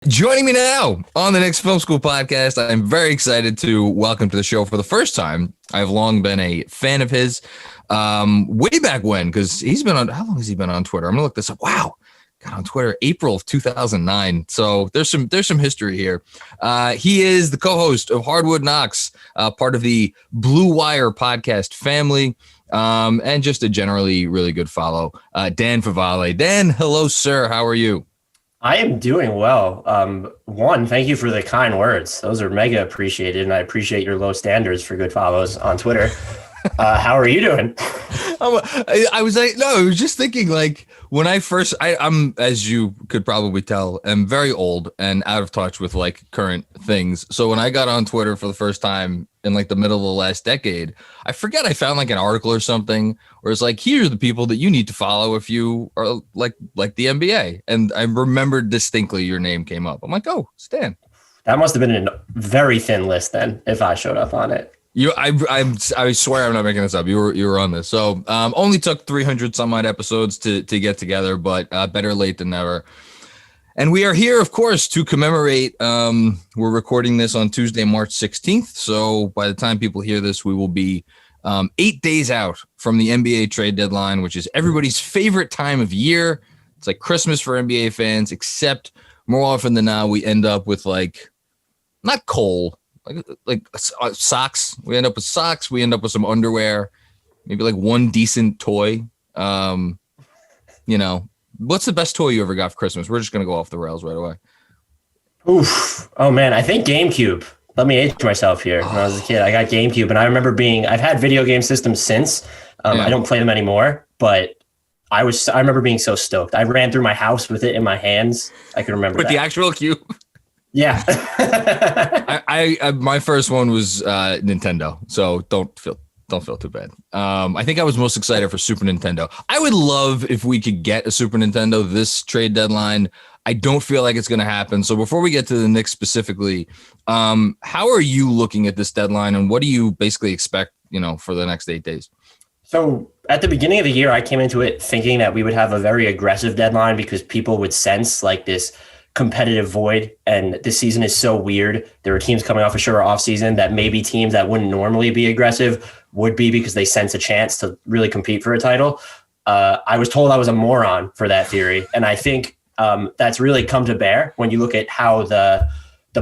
Joining me now on the Knicks Film School Podcast, I'm very excited to welcome to the show for the first time. I've long been a fan of his, way back when, because he's been on, how long has he been on Twitter? I'm going to look this up. Wow. Got on Twitter April of 2009. So there's some history here. He is the co-host of Hardwood Knocks, part of the Blue Wire podcast family, and just a generally really good follow. Dan Favale. Dan, hello, sir. How are you? I am doing well. Thank you for the kind words. Those are mega appreciated, and I appreciate your low standards for good follows on Twitter. How are you doing? I was just thinking, like, when I'm, as you could probably tell, am very old and out of touch with like current things. So when I got on Twitter for the first time in like the middle of the last decade, I forget I found like an article or something where it's like, here are the people that you need to follow if you are like the NBA. And I remembered distinctly your name came up. I'm like, oh, Stan. That must have been a very thin list then if I showed up on it. I swear I'm not making this up. You were on this. So only took 300 some odd episodes to get together, but better late than never. And we are here, of course, to commemorate. We're recording this on Tuesday, March 16th. So by the time people hear this, we will be 8 days out from the NBA trade deadline, which is everybody's favorite time of year. It's like Christmas for NBA fans, except more often than not, we end up with like, not coal, like socks. We end up with socks. We end up with some underwear, maybe like one decent toy. What's the best toy you ever got for Christmas? We're just going to go off the rails right away. Oof. Oh man, I think GameCube. Let me age myself here. When I was a kid, I got GameCube, and I remember I've had video game systems since. I don't play them anymore, but I remember being so stoked. I ran through my house with it in my hands. I can remember with the actual cube. Yeah. I my first one was Nintendo, so don't feel too bad. I think I was most excited for Super Nintendo. I would love if we could get a Super Nintendo this trade deadline. I don't feel like it's going to happen. So before we get to the Knicks specifically, how are you looking at this deadline, and what do you basically expect, for the next 8 days? So at the beginning of the year, I came into it thinking that we would have a very aggressive deadline because people would sense like this competitive void, and this season is so weird. There are teams coming off a shorter offseason that maybe teams that wouldn't normally be aggressive would be because they sense a chance to really compete for a title. I was told I was a moron for that theory, and I think that's really come to bear when you look at how the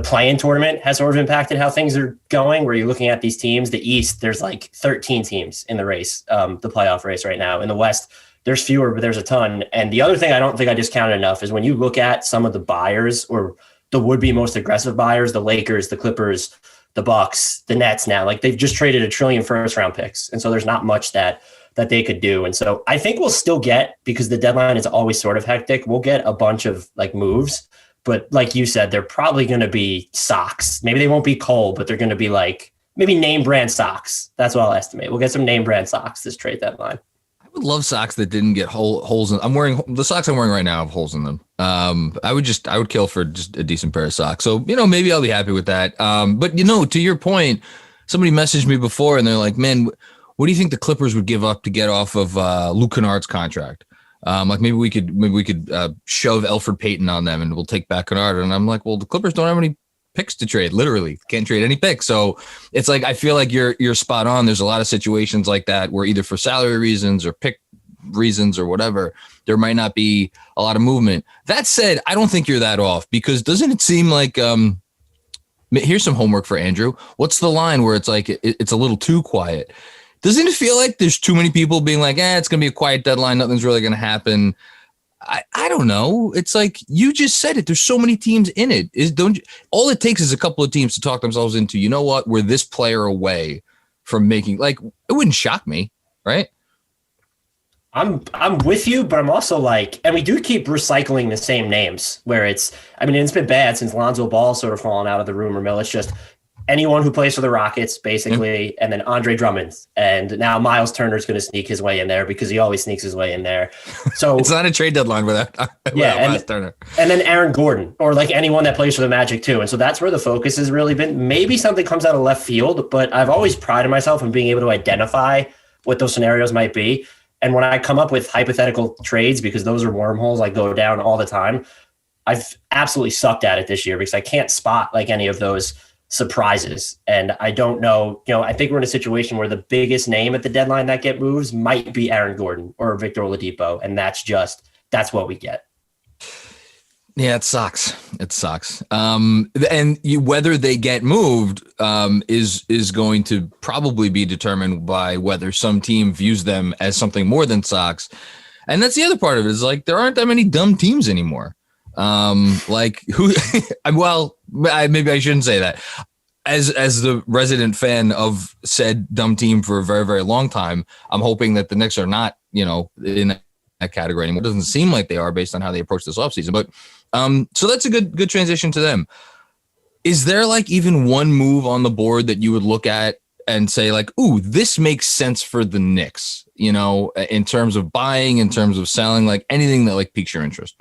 play-in tournament has sort of impacted how things are going, where you're looking at these teams. The East, there's like 13 teams in the race, the playoff race right now. In the West, there's fewer, but there's a ton. And the other thing I don't think I discounted enough is when you look at some of the buyers, or the would-be most aggressive buyers, the Lakers, the Clippers, the Bucks, the Nets now, like they've just traded $1 trillion first-round picks. And so there's not much that they could do. And so I think we'll still get, because the deadline is always sort of hectic, we'll get a bunch of like moves. But like you said, they're probably going to be socks. Maybe they won't be Cole, but they're going to be like maybe name brand socks. That's what I'll estimate. We'll get some name brand socks this trade deadline. I would love socks that didn't get holes in. The socks I'm wearing right now have holes in them. I would kill for just a decent pair of socks. So, maybe I'll be happy with that. But to your point, somebody messaged me before and they're like, man, what do you think the Clippers would give up to get off of Luke Kennard's contract? Like maybe we could shove Elfrid Payton on them and we'll take back Kennard. And I'm like, well, the Clippers don't have any picks to trade. Literally can't trade any picks. So it's like, I feel like you're spot on. There's a lot of situations like that where either for salary reasons or pick reasons or whatever, there might not be a lot of movement. That said, I don't think you're that off, because doesn't it seem like, here's some homework for Andrew. What's the line where it's like, it's a little too quiet? Doesn't it feel like there's too many people being like, it's going to be a quiet deadline, nothing's really going to happen? I don't know. It's like, you just said it. There's so many teams in it. All it takes is a couple of teams to talk themselves into, you know what, we're this player away from making, like, it wouldn't shock me, right? I'm with you, but I'm also like, and we do keep recycling the same names where it's been bad since Lonzo Ball sort of fallen out of the rumor mill. It's just anyone who plays for the Rockets, basically, and then Andre Drummond. And now Miles Turner's going to sneak his way in there because he always sneaks his way in there. So it's not a trade deadline without Miles Turner. And then Aaron Gordon, or like anyone that plays for the Magic too. And so that's where the focus has really been. Maybe something comes out of left field, but I've always prided myself in being able to identify what those scenarios might be. And when I come up with hypothetical trades, because those are wormholes I go down all the time, I've absolutely sucked at it this year because I can't spot like any of those surprises. And I don't know, I think we're in a situation where the biggest name at the deadline that get moves might be Aaron Gordon or Victor Oladipo. And that's what we get. Yeah, it sucks. It sucks. Whether they get moved is going to probably be determined by whether some team views them as something more than socks. And that's the other part of it is like, there aren't that many dumb teams anymore. Like who, well, maybe I shouldn't say that. As the resident fan of said dumb team for a very, very long time, I'm hoping that the Knicks are not, in that category anymore. It doesn't seem like they are based on how they approach this offseason, but so that's a good transition to them. Is there like even one move on the board that you would look at and say like, ooh, this makes sense for the Knicks, in terms of buying, in terms of selling, like anything that like piques your interest?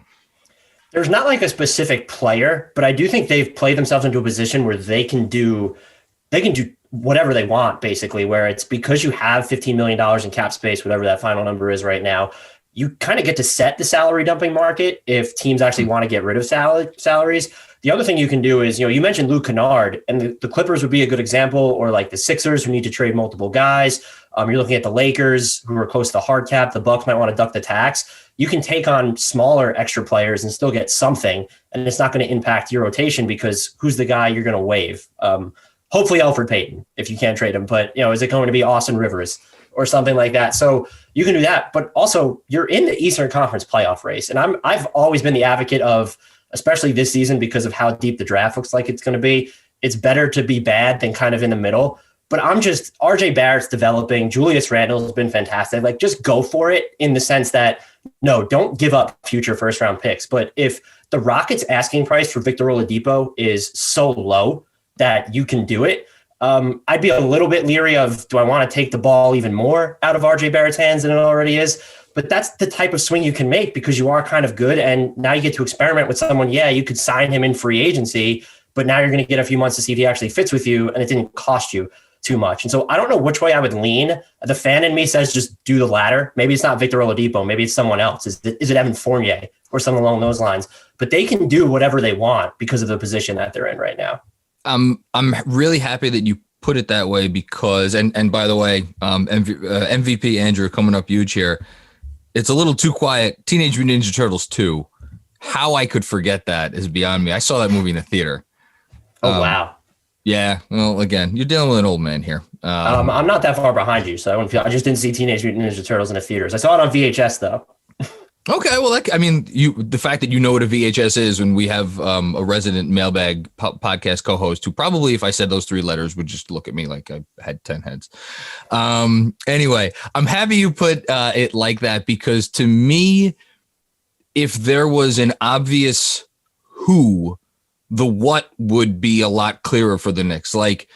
There's not like a specific player, but I do think they've played themselves into a position where they can do whatever they want, basically, where it's because you have $15 million in cap space, whatever that final number is right now, you kind of get to set the salary dumping market if teams actually want to get rid of salaries. The other thing you can do is, you mentioned Luke Kennard, and the Clippers would be a good example, or like the Sixers who need to trade multiple guys. You're looking at the Lakers who are close to the hard cap. The Bucks might want to duck the tax. You can take on smaller extra players and still get something, and it's not going to impact your rotation because who's the guy you're going to waive? Hopefully Elfrid Payton, if you can't trade him, but is it going to be Austin Rivers or something like that? So you can do that, but also you're in the Eastern Conference playoff race. And I've always been the advocate of, especially this season, because of how deep the draft looks like it's going to be, it's better to be bad than kind of in the middle. But RJ Barrett's developing. Julius Randle's been fantastic. Like, just go for it in the sense that, no, don't give up future first round picks. But if the Rockets asking price for Victor Oladipo is so low that you can do it, I'd be a little bit leery of, do I want to take the ball even more out of RJ Barrett's hands than it already is? But that's the type of swing you can make because you are kind of good. And now you get to experiment with someone. Yeah, you could sign him in free agency, but now you're going to get a few months to see if he actually fits with you and it didn't cost you too much. And so I don't know which way I would lean. The fan in me says just do the latter. Maybe it's not Victor Oladipo. Maybe it's someone else. Is it Evan Fournier or something along those lines? But they can do whatever they want because of the position that they're in right now. I'm really happy that you put it that way because, and by the way, MVP Andrew coming up huge here. It's a little too quiet. Teenage Mutant Ninja Turtles 2. How I could forget that is beyond me. I saw that movie in a theater. Oh, wow. Yeah. Well, again, you're dealing with an old man here. I'm not that far behind you, so I just didn't see Teenage Mutant Ninja Turtles in the theaters. I saw it on VHS though. Okay, well, the fact that you know what a VHS is, when we have a resident mailbag podcast co-host who probably, if I said those three letters, would just look at me like I had 10 heads. Anyway, I'm happy you put it like that because to me, if there was an obvious who, the what would be a lot clearer for the Knicks. Like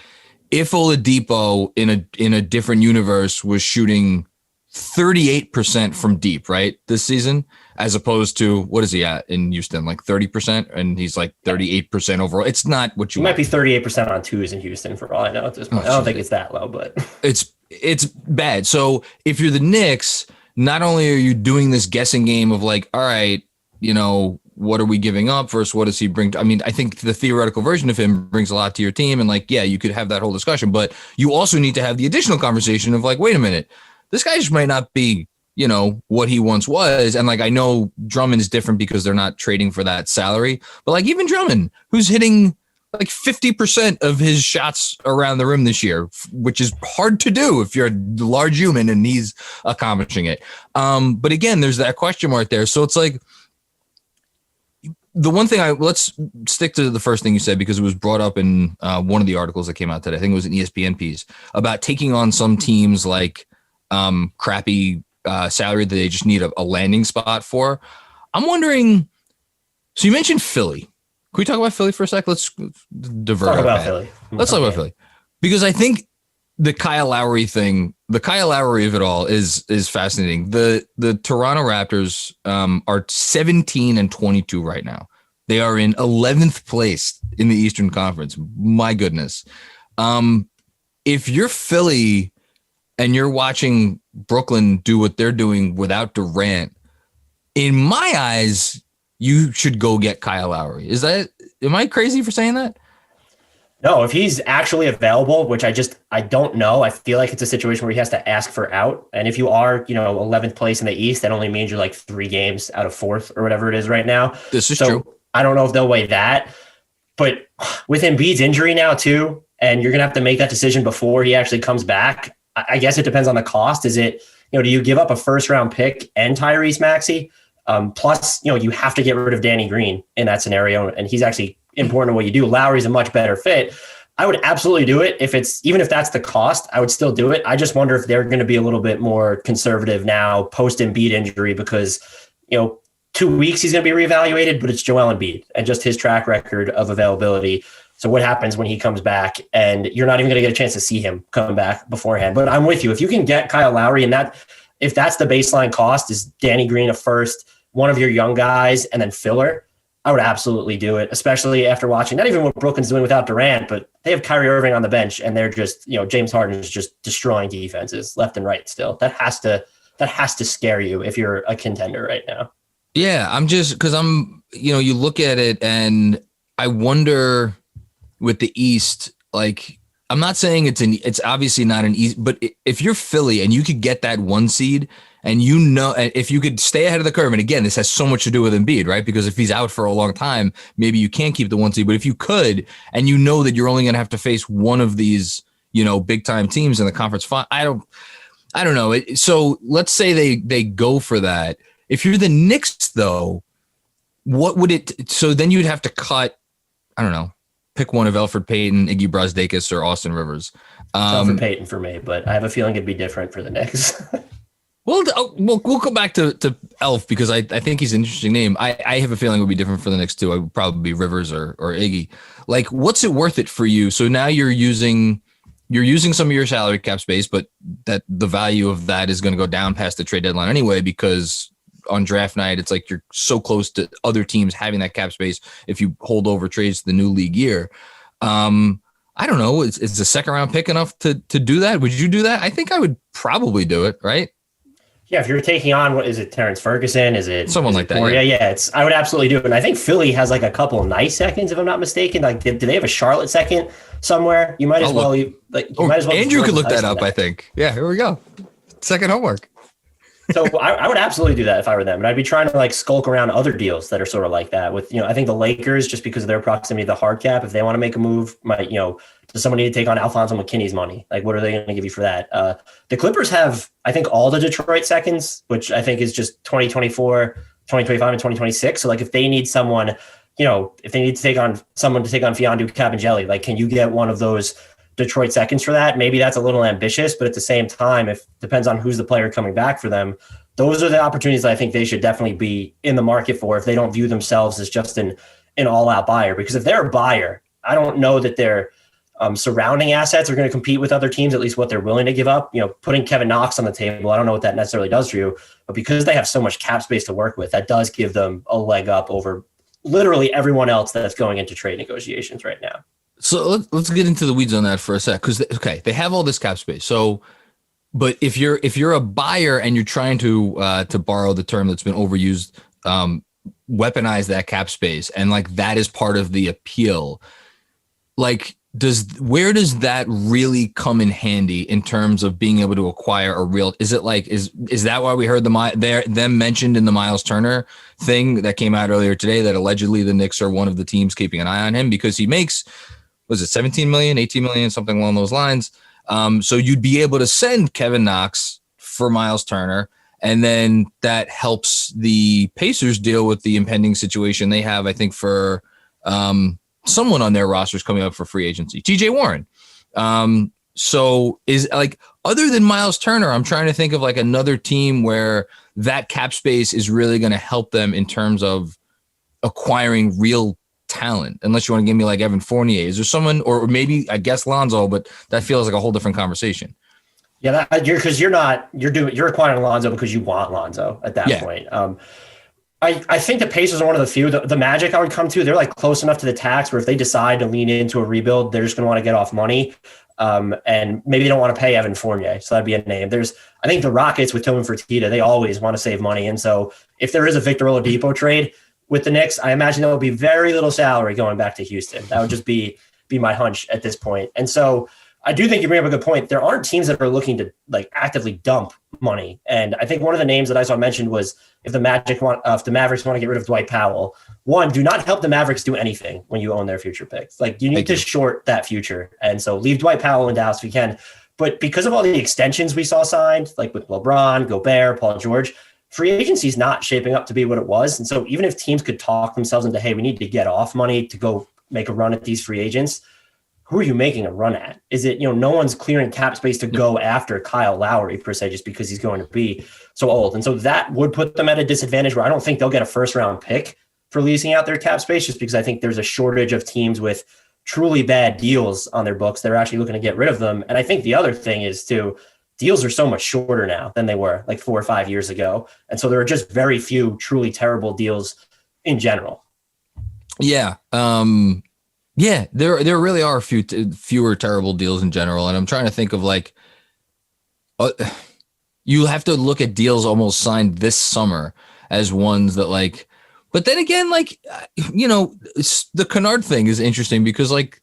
if Oladipo in a different universe was shooting 38% from deep, right, this season, as opposed to what is he at in Houston, like 30%, and he's like 38% overall. It's not what you might be 38% on twos in Houston for all I know at this point. I don't think it's that low, but it's bad. So if you're the Knicks, not only are you doing this guessing game of like, all right, what are we giving up versus what does he bring? I mean, I think the theoretical version of him brings a lot to your team, and like, yeah, you could have that whole discussion, but you also need to have the additional conversation of like, wait a minute, this guy just might not be, what he once was. And like, I know Drummond is different because they're not trading for that salary, but like even Drummond, who's hitting like 50% of his shots around the rim this year, which is hard to do if you're a large human and he's accomplishing it. But again, there's that question mark there. So it's like the one thing let's stick to the first thing you said, because it was brought up in one of the articles that came out today. I think it was an ESPN piece about taking on some teams like crappy salary that they just need a landing spot for. I'm wondering, so you mentioned Philly. Can we talk about Philly for a sec? Let's divert. Talk about Philly. Let's talk about Philly. Because I think the Kyle Lowry thing, the Kyle Lowry of it all is fascinating. The Toronto Raptors are 17-22 right now. They are in 11th place in the Eastern Conference. My goodness. If you're Philly and you're watching Brooklyn do what they're doing without Durant, in my eyes, you should go get Kyle Lowry. Am I crazy for saying that? No, if he's actually available, which I don't know. I feel like it's a situation where he has to ask for out. And if you are, 11th place in the East, that only means you're like 3 games out of 4th or whatever it is right now. This is true. I don't know if they'll weigh that. But with Embiid's injury now too, and you're going to have to make that decision before he actually comes back, I guess it depends on the cost. Is it, do you give up a first-round pick and Tyrese Maxey? Plus, you have to get rid of Danny Green in that scenario, and he's actually important in what you do. Lowry's a much better fit. I would absolutely do it even if that's the cost. I would still do it. I just wonder if they're going to be a little bit more conservative now post Embiid injury because 2 weeks he's going to be reevaluated, but it's Joel Embiid and just his track record of availability. So what happens when he comes back and you're not even going to get a chance to see him come back beforehand? But I'm with you. If you can get Kyle Lowry and if that's the baseline cost is Danny Green a first, one of your young guys, and then filler, I would absolutely do it, especially after watching not even what Brooklyn's doing without Durant, but they have Kyrie Irving on the bench and they're just, James Harden is just destroying defenses left and right still. That has to scare you if you're a contender right now. Yeah, I'm just because you look at it and I wonder with the East, like I'm not saying it's obviously not an easy, but if you're Philly and you could get that 1 seed and if you could stay ahead of the curve, and again, this has so much to do with Embiid, right? Because if he's out for a long time, maybe you can't keep the 1 seed, but if you could, and that you're only going to have to face one of these, big time teams in the conference final, I don't know. So let's say they go for that. If you're the Knicks though, what would it, so then you'd have to cut, I don't know, pick one of Elfrid Payton, Iggy Brasdeikis, or Austin Rivers. Elfrid Payton for me, but I have a feeling it'd be different for the Knicks. We'll go back to Elf because I think he's an interesting name. I have a feeling it would be different for the Knicks too. I would probably be Rivers or Iggy. Like, what's it worth it for you? So now you're using some of your salary cap space, but that the value of that is going to go down past the trade deadline anyway, because on draft night, it's like you're so close to other teams having that cap space if you hold over trades to the new league year. I don't know. Is the second round pick enough to do that? Would you do that? I think I would probably do it, right? Yeah, if you're taking on, what is it, Terrence Ferguson? Is it someone like that? Fournier? Yeah. I would absolutely do it. And I think Philly has like a couple nice seconds, if I'm not mistaken. Like, do they have a Charlotte second somewhere? You might as well. Andrew could look that up. I think. Yeah, here we go. Second homework. So I would absolutely do that if I were them. And I'd be trying to like skulk around other deals that are sort of like that with, I think the Lakers, just because of their proximity to the hard cap, if they want to make a move, might, does someone need to take on Alfonso McKinney's money? Like, what are they going to give you for that? The Clippers have, I think, all the Detroit seconds, which I think is just 2024, 2025, and 2026. So like if they need someone, if they need to take on someone to take on Fiondu Kabengele, like, can you get one of those Detroit seconds for that? Maybe that's a little ambitious, but at the same time, if depends on who's the player coming back for them, those are the opportunities that I think they should definitely be in the market for if they don't view themselves as just an all-out buyer. Because if they're a buyer, I don't know that their surrounding assets are going to compete with other teams, at least what they're willing to give up. Putting Kevin Knox on the table, I don't know what that necessarily does for you, but because they have so much cap space to work with, that does give them a leg up over literally everyone else that's going into trade negotiations right now. So let's get into the weeds on that for a sec, because they have all this cap space. So, but if you're a buyer and you're trying to borrow the term that's been overused, weaponize that cap space, and like that is part of the appeal. Like, where does that really come in handy in terms of being able to acquire a real? Is it like is that why we heard them mentioned in the Miles Turner thing that came out earlier today that allegedly the Knicks are one of the teams keeping an eye on him because he makes, was it 17 million, 18 million, something along those lines. So you'd be able to send Kevin Knox for Miles Turner, and then that helps the Pacers deal with the impending situation they have, I think, for someone on their rosters coming up for free agency, TJ Warren. So is like, other than Miles Turner, I'm trying to think of like another team where that cap space is really going to help them in terms of acquiring real talent, unless you want to give me like Evan Fournier. Is there someone, or maybe I guess Lonzo, but that feels like a whole different conversation. Yeah, you're acquiring Lonzo because you want Lonzo at that point. I think the Pacers are one of the few. The Magic I would come to, they're like close enough to the tax where if they decide to lean into a rebuild, they're just going to want to get off money. And maybe they don't want to pay Evan Fournier. So that'd be a name. I think the Rockets with Tillman Fertitta, they always want to save money. And so if there is a Victor Oladipo trade, with the Knicks, I imagine there will be very little salary going back to Houston. That would just be my hunch at this point. And so I do think you bring up a good point. There aren't teams that are looking to like actively dump money. And I think one of the names that I saw mentioned was if the Mavericks want to get rid of Dwight Powell, one, do not help the Mavericks do anything when you own their future picks. Like you need to short that future. And so leave Dwight Powell in Dallas if you can. But because of all the extensions we saw signed, like with LeBron, Gobert, Paul George, free agency is not shaping up to be what it was. And so even if teams could talk themselves into, hey, we need to get off money to go make a run at these free agents, who are you making a run at? Is it, no one's clearing cap space to go after Kyle Lowry per se, just because he's going to be so old. And so that would put them at a disadvantage where I don't think they'll get a first round pick for leasing out their cap space, just because I think there's a shortage of teams with truly bad deals on their books. They're actually looking to get rid of them. And I think the other thing is too, deals are so much shorter now than they were like 4 or 5 years ago. And so there are just very few truly terrible deals in general. Yeah. Yeah, there really are fewer terrible deals in general. And I'm trying to think of like, you have to look at deals almost signed this summer as ones that like, but then again, like, the Kennard thing is interesting because like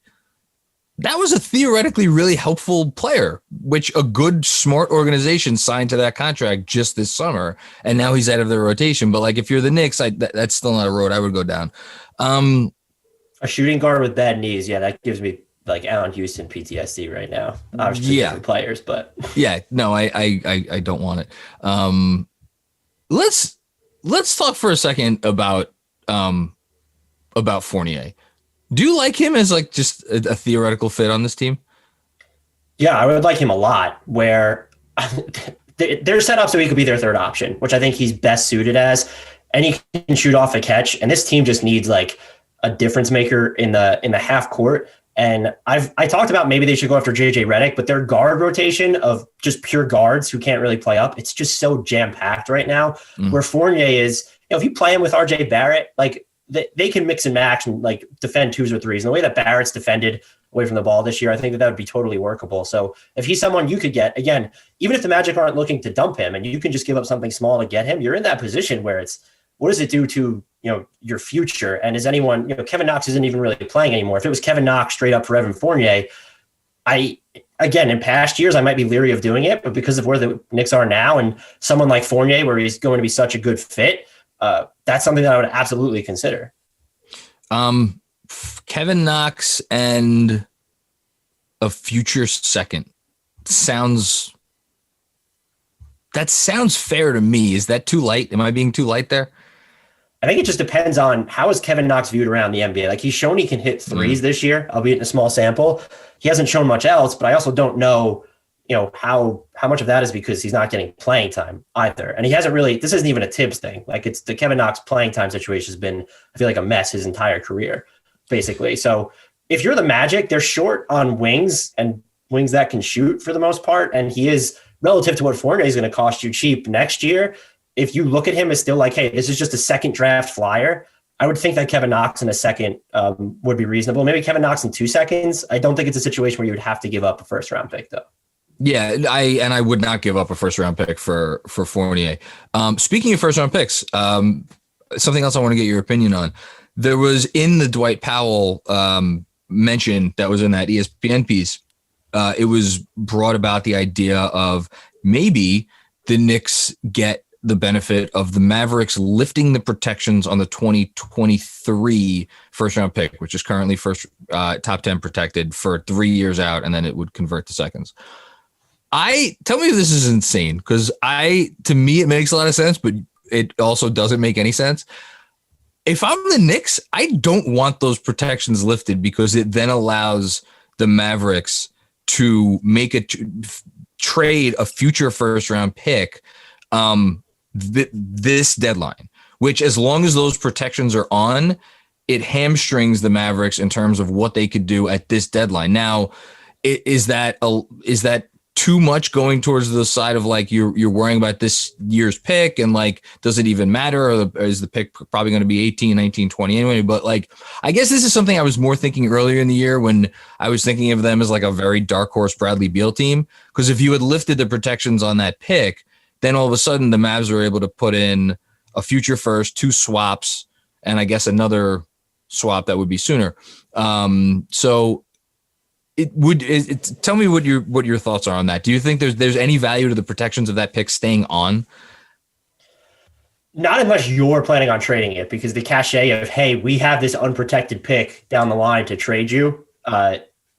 that was a theoretically really helpful player, which a good, smart organization signed to that contract just this summer. And now he's out of the rotation. But like, if you're the Knicks, that's still not a road I would go down. A shooting guard with bad knees, yeah, that gives me like Allen Houston PTSD right now. Obviously, different players, but yeah, no, I don't want it. Let's talk for a second about Fournier. Do you like him as like just a theoretical fit on this team? Yeah, I would like him a lot. Where they're set up so he could be their third option, which I think he's best suited as, and he can shoot off a catch. And this team just needs like a difference maker in the half court. And I talked about maybe they should go after JJ Redick, but their guard rotation of just pure guards who can't really play up, it's just so jam packed right now. Where Fournier is, if you play him with RJ Barrett, like they can mix and match and like defend twos or threes. And the way that Barrett's defended away from the ball this year, I think that would be totally workable. So if he's someone you could get, again, even if the Magic aren't looking to dump him and you can just give up something small to get him, you're in that position where it's, what does it do to your future? And is anyone, Kevin Knox isn't even really playing anymore. If it was Kevin Knox straight up for Evan Fournier, again, in past years, I might be leery of doing it, but because of where the Knicks are now and someone like Fournier, where he's going to be such a good fit, that's something that I would absolutely consider. Kevin Knox and a future second sounds fair to me. Is that too light? Am I being too light there? I think it just depends on how is Kevin Knox viewed around the NBA. Like he's shown he can hit threes this year, albeit in a small sample. He hasn't shown much else, but I also don't know, how much of that is because he's not getting playing time either. And he hasn't really, this isn't even a Tibbs thing. Like it's the Kevin Knox playing time situation has been, I feel like, a mess his entire career, basically. So if you're the Magic, they're short on wings and wings that can shoot for the most part. And he is, relative to what Fournier is going to cost you cheap next year, if you look at him as still like, hey, this is just a second draft flyer, I would think that Kevin Knox in a second would be reasonable. Maybe Kevin Knox in 2 seconds. I don't think it's a situation where you would have to give up a first round pick though. Yeah, I would not give up a first round pick for Fournier. Speaking of first round picks, something else I want to get your opinion on. There was in the Dwight Powell mention that was in that ESPN piece. It was brought about the idea of maybe the Knicks get the benefit of the Mavericks lifting the protections on the 2023 first round pick, which is currently top 10 protected for 3 years out, and then it would convert to seconds. Tell me if this is insane, because to me it makes a lot of sense, but it also doesn't make any sense. If I'm the Knicks, I don't want those protections lifted because it then allows the Mavericks to make trade a future first round pick this deadline, which as long as those protections are on, it hamstrings the Mavericks in terms of what they could do at this deadline. Now, is that too much going towards the side of like you're worrying about this year's pick and like does it even matter, or is the pick probably going to be 18, 19, 20 anyway? But like I guess this is something I was more thinking earlier in the year when I was thinking of them as like a very dark horse Bradley Beal team, because if you had lifted the protections on that pick, then all of a sudden the Mavs were able to put in a future first, 2 swaps, and I guess another swap that would be sooner. So tell me what your thoughts are on that. Do you think there's any value to the protections of that pick staying on? Not unless you're planning on trading it, because the cachet of, hey, we have this unprotected pick down the line to trade you,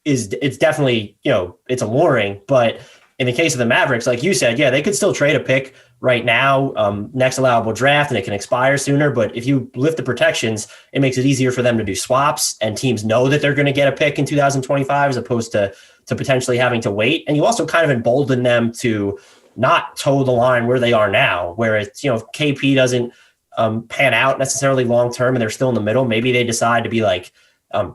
it's definitely, it's alluring. But in the case of the Mavericks, like you said, yeah, they could still trade a pick right now, next allowable draft, and it can expire sooner. But if you lift the protections, it makes it easier for them to do swaps, and teams know that they're going to get a pick in 2025 as opposed to potentially having to wait. And you also kind of embolden them to not toe the line where they are now, where it's, if KP doesn't pan out necessarily long term and they're still in the middle, maybe they decide to be like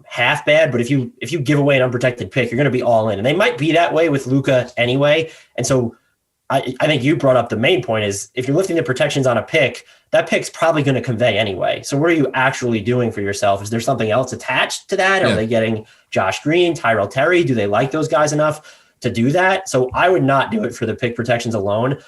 half bad. But if you give away an unprotected pick, you're going to be all in, and they might be that way with Luka anyway. And so I think you brought up the main point is, if you're lifting the protections on a pick, that pick's probably going to convey anyway. So what are you actually doing for yourself? Is there something else attached to that? Yeah. Are they getting Josh Green, Tyrell Terry? Do they like those guys enough to do that? So I would not do it for the pick protections alone.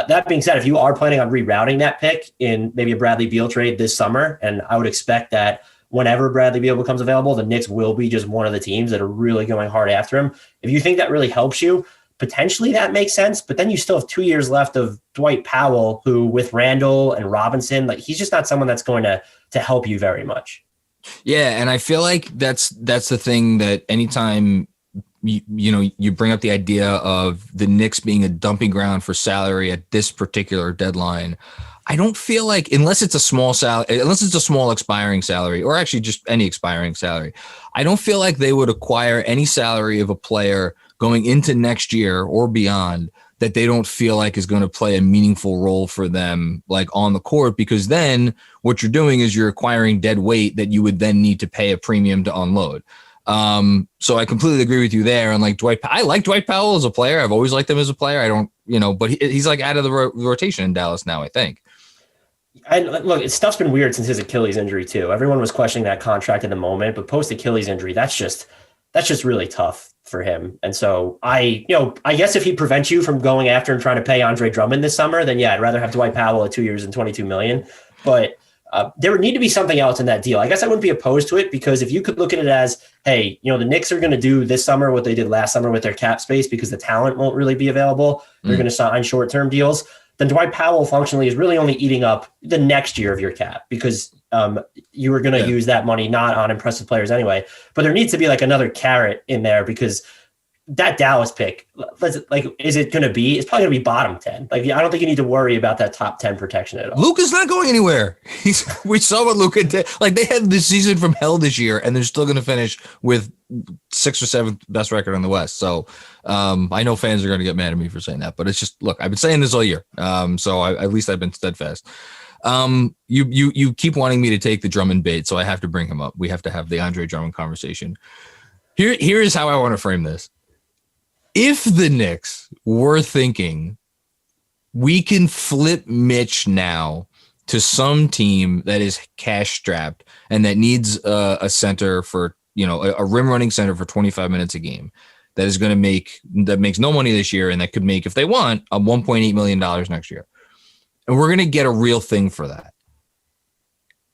That being said, if you are planning on rerouting that pick in maybe a Bradley Beal trade this summer, and I would expect that whenever Bradley Beal becomes available, the Knicks will be just one of the teams that are really going hard after him. If you think that really helps you, potentially that makes sense. But then you still have 2 years left of Dwight Powell, who with Randall and Robinson, like, he's just not someone that's going to help you very much. Yeah, and I feel like that's the thing, that anytime you bring up the idea of the Knicks being a dumping ground for salary at this particular deadline, I don't feel like, unless it's a small expiring salary, or actually just any expiring salary, I don't feel like they would acquire any salary of a player going into next year or beyond that they don't feel like is going to play a meaningful role for them, like on the court, because then what you're doing is you're acquiring dead weight that you would then need to pay a premium to unload. So I completely agree with you there. And like I like Dwight Powell as a player. I've always liked him as a player. I don't, but he's like out of the rotation in Dallas now, I think. And look, stuff's been weird since his Achilles injury too. Everyone was questioning that contract at the moment, but post Achilles injury, that's just really tough for him. And so I guess if he prevents you from going after and trying to pay Andre Drummond this summer, then yeah, I'd rather have Dwight Powell at 2 years and $22 million. But there would need to be something else in that deal. I guess I wouldn't be opposed to it, because if you could look at it as, hey, the Knicks are going to do this summer what they did last summer with their cap space, because the talent won't really be available. They're going to sign short-term deals. Then Dwight Powell functionally is really only eating up the next year of your cap, because you were going to use that money not on impressive players anyway. But there needs to be like another carrot in there, because that Dallas pick, is it going to be? It's probably going to be bottom 10. Like, I don't think you need to worry about that top 10 protection at all. Luka's not going anywhere. We saw what Luka did. Like, they had the season from hell this year, and they're still going to finish with 6th or 7th best record in the West. So I know fans are going to get mad at me for saying that, but it's just, look, I've been saying this all year. So at least I've been steadfast. You keep wanting me to take the Drummond bait, so I have to bring him up. We have to have the Andre Drummond conversation. Here is how I want to frame this. If the Knicks were thinking we can flip Mitch now to some team that is cash strapped and that needs a center for, a rim running center for 25 minutes a game, that makes no money this year, and that could make, if they want, a $1.8 million next year. And we're going to get a real thing for that.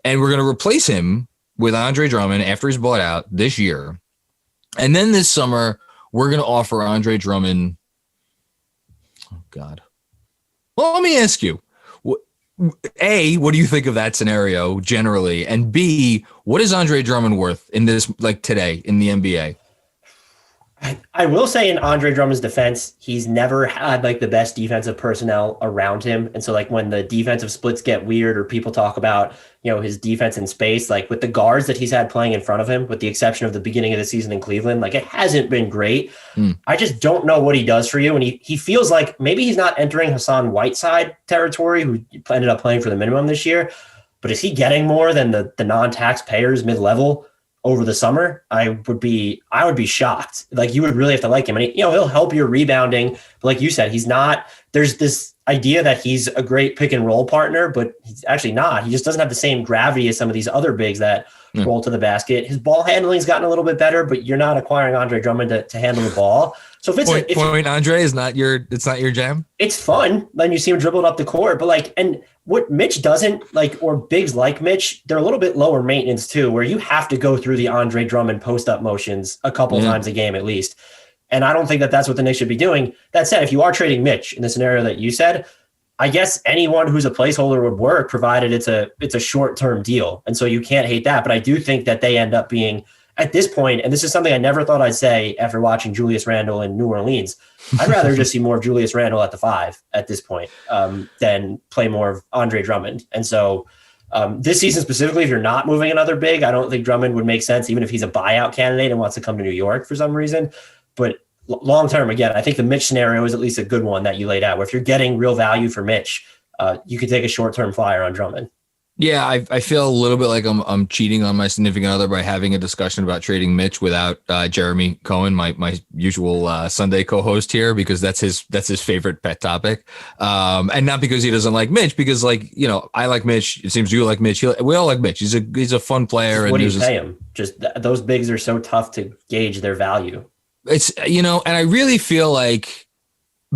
And we're going to replace him with Andre Drummond after he's bought out this year. And then this summer, we're going to offer Andre Drummond. Oh, God. Well, let me ask you, A, what do you think of that scenario generally? And B, what is Andre Drummond worth in this, like today in the NBA? I will say in Andre Drummond's defense, he's never had like the best defensive personnel around him. And so like when the defensive splits get weird, or people talk about, his defense in space, like with the guards that he's had playing in front of him, with the exception of the beginning of the season in Cleveland, like it hasn't been great. I just don't know what he does for you. And he feels like maybe he's not entering Hassan Whiteside territory, who ended up playing for the minimum this year, but is he getting more than the non-taxpayers mid-level over the summer? I would be shocked. Like, you would really have to like him. And he'll help your rebounding. But like you said, he's not, there's this idea that he's a great pick and roll partner, but he's actually not. He just doesn't have the same gravity as some of these other bigs that roll to the basket. His ball handling's gotten a little bit better, but you're not acquiring Andre Drummond to handle the ball. So if it's point Andre is not it's not your jam. It's fun. Then you see him dribbled up the court, but like, and what Mitch doesn't like, or bigs like Mitch, they're a little bit lower maintenance too, where you have to go through the Andre Drummond post up motions a couple times a game at least. And I don't think that that's what the Knicks should be doing. That said, if you are trading Mitch in the scenario that you said, I guess anyone who's a placeholder would work, provided it's a short-term deal. And so you can't hate that. But I do think that they end up being, at this point, and this is something I never thought I'd say after watching Julius Randle in New Orleans, I'd rather just see more of Julius Randle at the 5 at this point than play more of Andre Drummond. And so this season specifically, if you're not moving another big, I don't think Drummond would make sense, even if he's a buyout candidate and wants to come to New York for some reason. But long term, again, I think the Mitch scenario is at least a good one that you laid out, where if you're getting real value for Mitch, you could take a short-term flyer on Drummond. Yeah, I feel a little bit like I'm cheating on my significant other by having a discussion about trading Mitch without Jeremy Cohen, my usual Sunday co-host here, because that's his favorite pet topic, and not because he doesn't like Mitch, because I like Mitch. It seems you like Mitch. We all like Mitch. He's a fun player. What do you pay him? Just those bigs are so tough to gauge their value. It's and I really feel like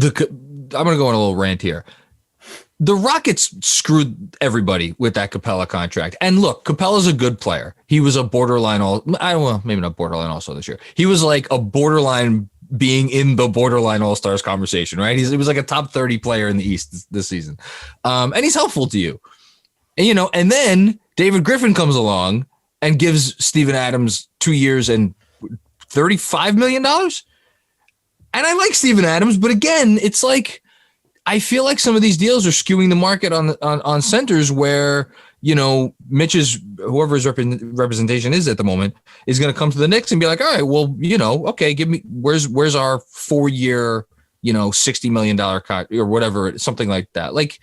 I'm gonna go on a little rant here. The Rockets screwed everybody with that Capella contract. And look, Capella's a good player. He was a borderline maybe not borderline also this year. He was like a borderline being in the borderline All-Stars conversation, right? He was like a top 30 player in the East this season. And he's helpful to you. And then David Griffin comes along and gives Steven Adams 2 years and $35 million. And I like Steven Adams, but again, it's like, I feel like some of these deals are skewing the market on centers where, Mitch's, whoever his representation is at the moment, is going to come to the Knicks and be like, all right, well, okay, give me, where's our 4-year, $60 million cut or whatever, something like that. Like,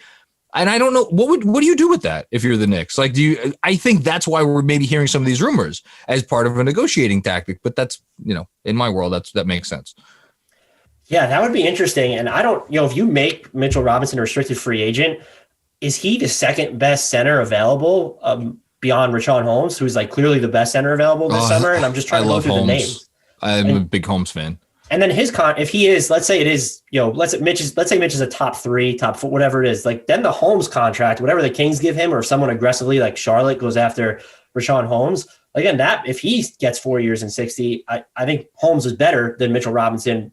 and I don't know, what do you do with that if you're the Knicks? Like, I think that's why we're maybe hearing some of these rumors as part of a negotiating tactic, but that's, in my world, that makes sense. Yeah, that would be interesting. And I don't, if you make Mitchell Robinson a restricted free agent, is he the second best center available beyond Richaun Holmes, who's like clearly the best center available this summer? And I'm just trying to look through the names. I'm a big Holmes fan. And then his if he is, let's say it is, let's say Mitch is a top 3, top 4, whatever it is, like then the Holmes contract, whatever the Kings give him, or if someone aggressively like Charlotte goes after Richaun Holmes, again, that if he gets 4 years and 60, I think Holmes is better than Mitchell Robinson.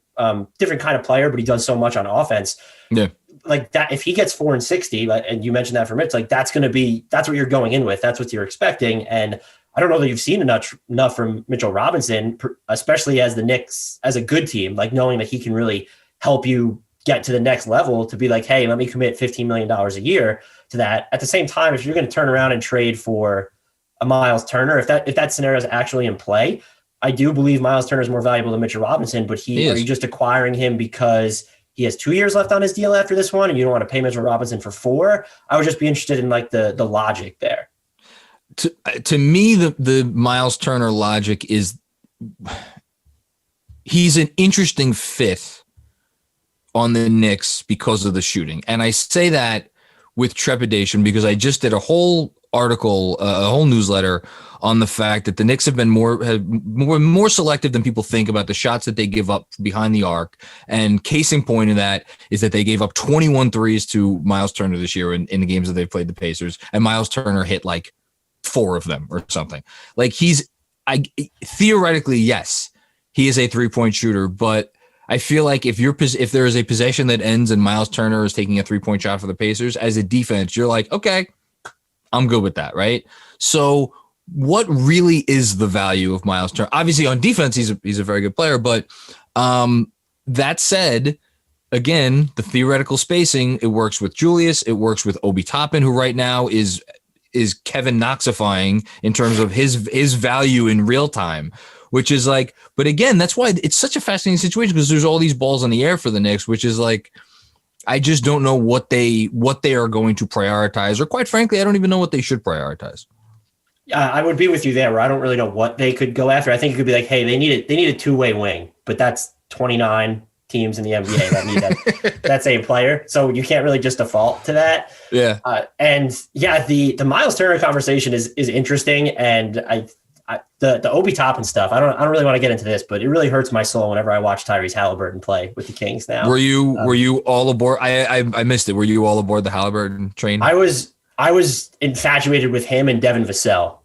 Different kind of player, but he does so much on offense. Yeah. Like that, if he gets 4 and 60, and you mentioned that for Mitch, like that's what you're going in with. That's what you're expecting. And I don't know that you've seen enough from Mitchell Robinson, especially as the Knicks, as a good team, like knowing that he can really help you get to the next level to be like, hey, let me commit $15 million a year to that. At the same time, if you're going to turn around and trade for a Miles Turner, if that scenario is actually in play, I do believe Miles Turner is more valuable than Mitchell Robinson, but are you just acquiring him because he has 2 years left on his deal after this one and you don't want to pay Mitchell Robinson for 4? I would just be interested in like the logic there. To me, the Miles Turner logic is he's an interesting fit on the Knicks because of the shooting. And I say that with trepidation because I just did a whole article, a whole newsletter on the fact that the Knicks have been more selective than people think about the shots that they give up behind the arc. And case in point of that is that they gave up 21 threes to Miles Turner this year in the games that they've played the Pacers, and Miles Turner hit like 4 of them or something. Like theoretically, yes, he is a 3-point shooter, but I feel like if there is a possession that ends and Miles Turner is taking a 3-point shot for the Pacers, as a defense, you're like, okay, I'm good with that, right? So what really is the value of Miles Turner? Obviously on defense, he's a very good player, but that said, again, the theoretical spacing, it works with Julius, it works with Obi Toppin, who right now is Kevin Knoxifying in terms of his value in real time, which is like, but again, that's why it's such a fascinating situation because there's all these balls in the air for the Knicks, which is like, I just don't know what they are going to prioritize, or quite frankly, I don't even know what they should prioritize. I would be with you there, where I don't really know what they could go after. I think it could be like, hey, they need a 2-way wing, but that's 29 teams in the NBA that need that same player. So you can't really just default to that. Yeah. The Miles Turner conversation is interesting, and the Obi Toppin stuff. I don't really want to get into this, but it really hurts my soul whenever I watch Tyrese Halliburton play with the Kings now. Were you all aboard? I missed it. Were you all aboard the Halliburton train? I was infatuated with him and Devin Vassell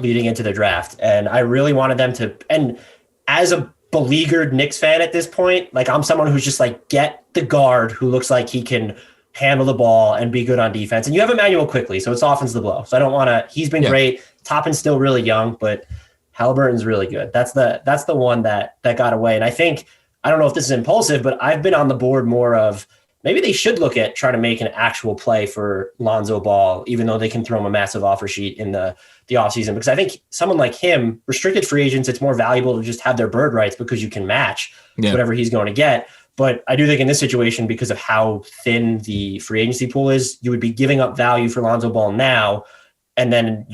leading into the draft, and I really wanted them to. And as a beleaguered Knicks fan at this point, like I'm someone who's just like, get the guard who looks like he can handle the ball and be good on defense. And you have Emmanuel quickly, so it softens the blow. So I don't want to. He's been great. Toppin's still really young, but Halliburton's really good. That's the one that got away. And I think, I don't know if this is impulsive, but I've been on the board more of maybe they should look at trying to make an actual play for Lonzo Ball, even though they can throw him a massive offer sheet in the offseason. Because I think someone like him, restricted free agents, it's more valuable to just have their bird rights because you can match whatever he's going to get. But I do think in this situation, because of how thin the free agency pool is, you would be giving up value for Lonzo Ball now, and then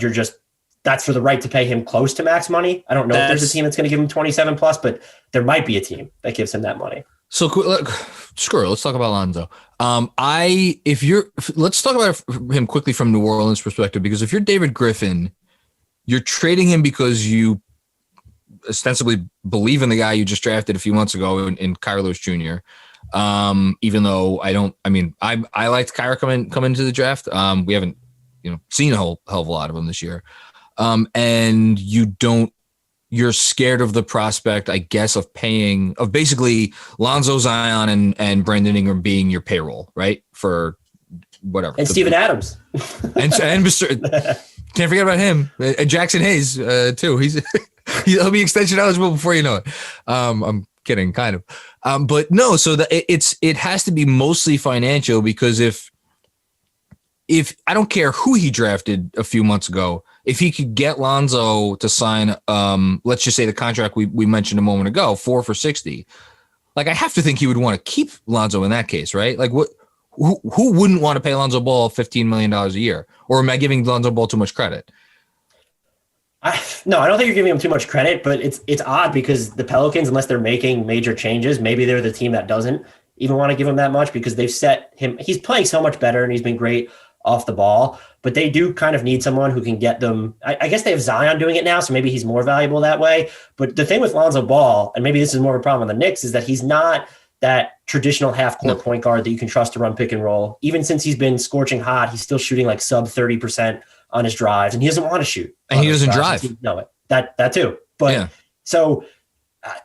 that's for the right to pay him close to max money. I don't know if there's a team that's going to give him 27 plus, but there might be a team that gives him that money. So look, screw it. Let's talk about Lonzo. Let's talk about him quickly from New Orleans perspective, because if you're David Griffin, you're trading him because you ostensibly believe in the guy you just drafted a few months ago in Kyle Lowry Jr. Even though I liked Kyra come into the draft. We haven't, seen a hell of a lot of him this year. And you're scared of the prospect, I guess, of basically Lonzo, Zion and Brandon Ingram being your payroll, right? For whatever. And Steven Adams. and Mr. Can't forget about him. And Jackson Hayes, too. He'll be extension eligible before you know it. I'm kidding, kind of. But no, so it has to be mostly financial, because if I don't care who he drafted a few months ago, if he could get Lonzo to sign, let's just say the contract we mentioned a moment ago, 4 for $60, like I have to think he would want to keep Lonzo in that case, right? Like who wouldn't want to pay Lonzo Ball $15 million a year? Or am I giving Lonzo Ball too much credit? No, I don't think you're giving him too much credit, but it's odd because the Pelicans, unless they're making major changes, maybe they're the team that doesn't even want to give him that much, because they've set him. He's playing so much better and he's been great off the ball, but they do kind of need someone who can get them. I guess they have Zion doing it now, so maybe he's more valuable that way. But the thing with Lonzo Ball, and maybe this is more of a problem on the Knicks, is that he's not that traditional half-court point guard that you can trust to run pick and roll. Even since he's been scorching hot, he's still shooting like sub 30% on his drives, and he doesn't want to shoot. And he doesn't drive. That too. But so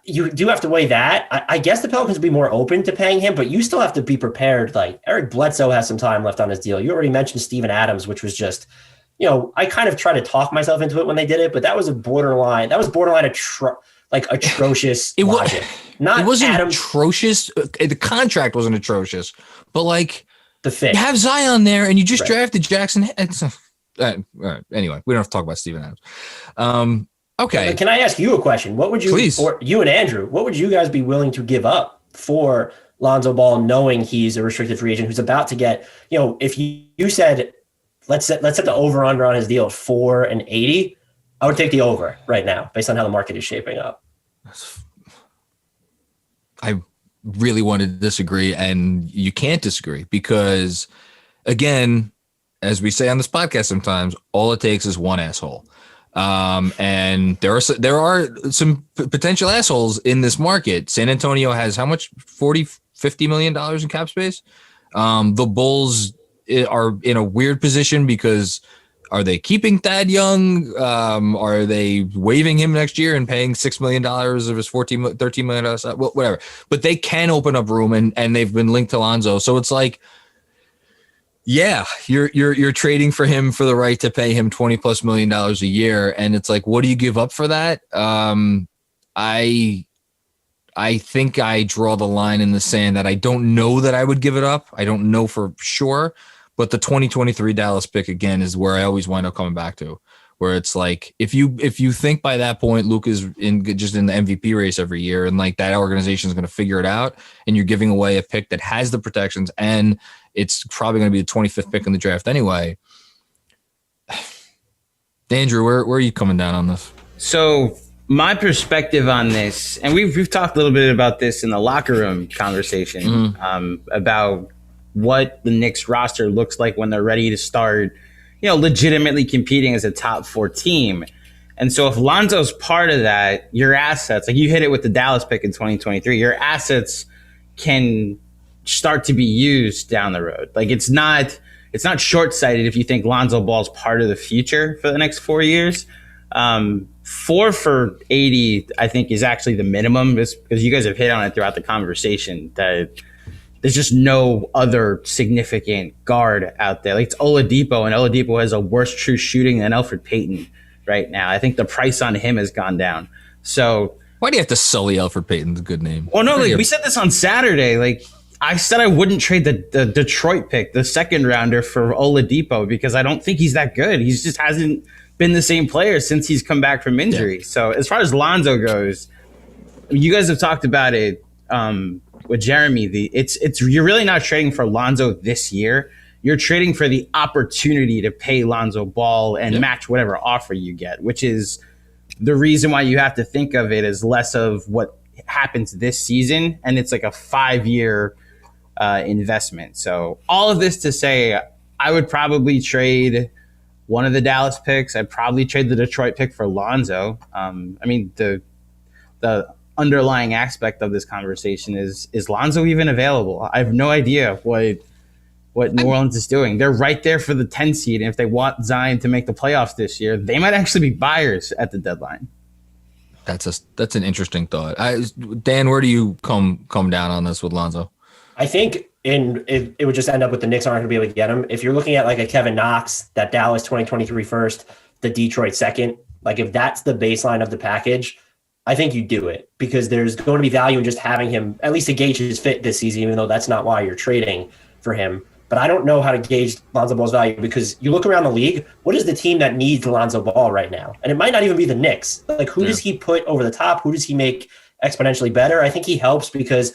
you do have to weigh that. I guess the Pelicans would be more open to paying him, but you still have to be prepared. Like Eric Bledsoe has some time left on his deal. You already mentioned Steven Adams, which was just, I kind of tried to talk myself into it when they did it, but that was borderline atrocious logic. It wasn't Adams. Atrocious. The contract wasn't atrocious, but like the fit. You have Zion there and you just drafted Jackson. All right. Anyway, we don't have to talk about Steven Adams. Okay. Can I ask you a question? What would you, please, or you and Andrew, what would you guys be willing to give up for Lonzo Ball, knowing he's a restricted free agent who's about to get, if you said, let's set the over under on his deal at 4 and 80, I would take the over right now based on how the market is shaping up. I really want to disagree, and you can't disagree because, again, as we say on this podcast sometimes, all it takes is one asshole. And there are some potential assholes in this market. San Antonio has how much? $50 million in cap space. The Bulls are in a weird position because are they keeping Thad Young? Are they waiving him next year and paying $6 million of his $13 million? Whatever. But they can open up room, and they've been linked to Lonzo. So it's like, yeah, you're trading for him for the right to pay him $20+ million a year, and it's like, what do you give up for that? I think I draw the line in the sand that I don't know that I would give it up. I don't know for sure, but the 2023 Dallas pick again is where I always wind up coming back to, where it's like if you think by that point Luke is in the MVP race every year, and like that organization is going to figure it out, and you're giving away a pick that has the protections and it's probably going to be the 25th pick in the draft anyway. Andrew, where are you coming down on this? So my perspective on this, and we've talked a little bit about this in the locker room conversation, about what the Knicks roster looks like when they're ready to start, legitimately competing as a top 4 team. And so if Lonzo's part of that, your assets, like you hit it with the Dallas pick in 2023, your assets can start to be used down the road. Like it's not short-sighted if you think Lonzo Ball's part of the future for the next 4 years. 4 for 80, I think, is actually the minimum, because you guys have hit on it throughout the conversation that there's just no other significant guard out there. Like it's Oladipo, and Oladipo has a worse true shooting than Elfrid Payton right now. I think the price on him has gone down. So why do you have to sully Elfrid Payton's good name? Well, no, like we said this on Saturday. Like I said, I wouldn't trade the Detroit pick, the second rounder, for Oladipo because I don't think he's that good. He's just hasn't been the same player since he's come back from injury. Yeah. So as far as Lonzo goes, you guys have talked about it with Jeremy. You're really not trading for Lonzo this year. You're trading for the opportunity to pay Lonzo Ball and match whatever offer you get, which is the reason why you have to think of it as less of what happens this season, and it's like a 5-year investment. So all of this to say, I would probably trade one of the Dallas picks. I'd probably trade the Detroit pick for Lonzo. I mean, the underlying aspect of this conversation is Lonzo even available? I have no idea what New Orleans is doing. They're right there for the 10 seed, and if they want Zion to make the playoffs this year, they might actually be buyers at the deadline. That's an interesting thought. Dan, where do you come down on this with Lonzo? I think it would just end up with the Knicks aren't going to be able to get him. If you're looking at like a Kevin Knox, that Dallas 2023 first, the Detroit second, like if that's the baseline of the package, I think you do it because there's going to be value in just having him at least to gauge his fit this season, even though that's not why you're trading for him. But I don't know how to gauge Lonzo Ball's value because you look around the league, what is the team that needs Lonzo Ball right now? And it might not even be the Knicks. Like who does he put over the top? Who does he make exponentially better? I think he helps because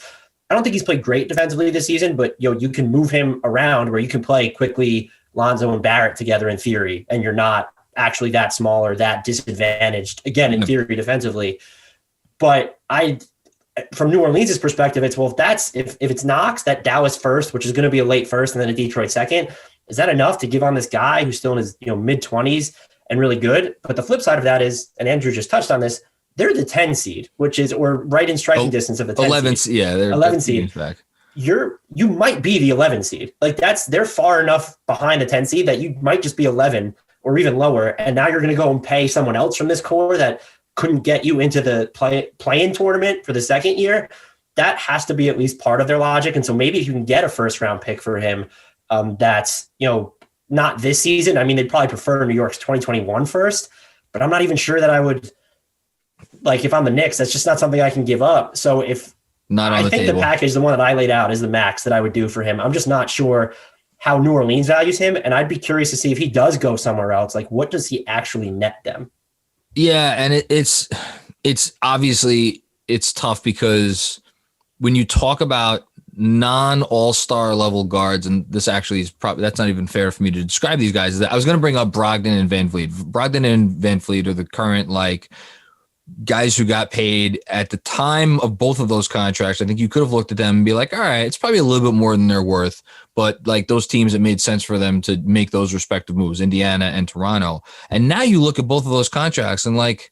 I don't think he's played great defensively this season, but you can move him around where you can play quickly Lonzo and Barrett together in theory, and you're not actually that small or that disadvantaged, again, in theory defensively. But from New Orleans' perspective, it's, well, if it's Knox, that Dallas first, which is going to be a late first and then a Detroit second, is that enough to give on this guy who's still in his mid-20s and really good? But the flip side of that is, and Andrew just touched on this, they're the 10 seed, or right in striking distance of the 10 11 seed. Yeah, they're 11 seed. You might be the 11 seed. Like they're far enough behind the 10 seed that you might just be 11 or even lower. And now you're going to go and pay someone else from this core that couldn't get you into the play-in tournament for the second year. That has to be at least part of their logic. And so maybe if you can get a first round pick for him, that's, not this season. I mean, they'd probably prefer New York's 2021 first, but I'm not even sure that I would, like, if I'm the Knicks, that's just not something I can give up. So I think the package, the one that I laid out, is the max that I would do for him. I'm just not sure how New Orleans values him. And I'd be curious to see if he does go somewhere else, like what does he actually net them? Yeah. And it's obviously it's tough because when you talk about non-all-star level guards, and this actually is probably, that's not even fair for me to describe these guys. I was going to bring up Brogdon and Van Vliet. Brogdon and Van Vliet are the current, like, guys who got paid at the time of both of those contracts. I think you could have looked at them and be like, all right, it's probably a little bit more than they're worth, but like those teams, it made sense for them to make those respective moves, Indiana and Toronto. And now you look at both of those contracts and like